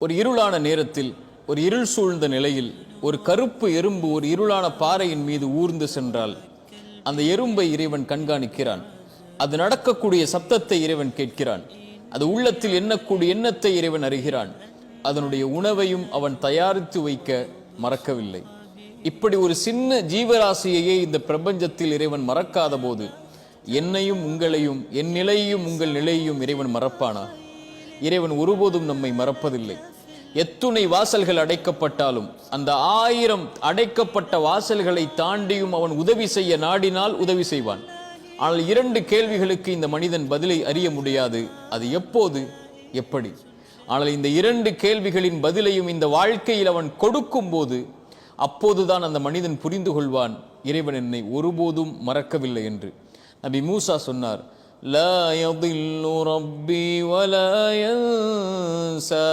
ஒரு இருளான நேரத்தில், ஒரு இருள் சூழ்ந்த நிலையில் ஒரு கருப்பு எறும்பு ஒரு இருளான பாறையின் மீது ஊர்ந்து சென்றால் அந்த எறும்பை இறைவன் கண்காணிக்கிறான். அது நடக்கக்கூடிய சப்தத்தை இறைவன் கேட்கிறான். அது உள்ளத்தில் எண்ணக்கூடிய எண்ணத்தை இறைவன் அறிகிறான். அதனுடைய உணவையும் அவன் தயாரித்து வைக்க மறக்கவில்லை. இப்படி ஒரு சின்ன ஜீவராசியையே இந்த பிரபஞ்சத்தில் இறைவன் மறக்காத போது என்னையும் உங்களையும், என் நிலையையும் உங்கள் நிலையையும் இறைவன் மறப்பானா? இறைவன் ஒருபோதும் நம்மை மறப்பதில்லை. எத்துணை வாசல்கள் அடைக்கப்பட்டாலும் அந்த 1000 அடைக்கப்பட்ட வாசல்களை தாண்டியும் அவன் உதவி செய்ய நாடினால் உதவி செய்வான். ஆனால் 2 கேள்விகளுக்கு இந்த மனிதன் பதிலை அறிய முடியாது. அது எப்போது, எப்படி? ஆனால் இந்த 2 கேள்விகளின் பதிலையும் இந்த வாழ்க்கையில் அவன் கொடுக்கும் போது அப்போதுதான் அந்த மனிதன் புரிந்து கொள்வான், இறைவன் என்னை ஒருபோதும் மறக்கவில்லை என்று. நபி மூசா சொன்னார், லா யதில்லு ரப்பி வலா யன்சா.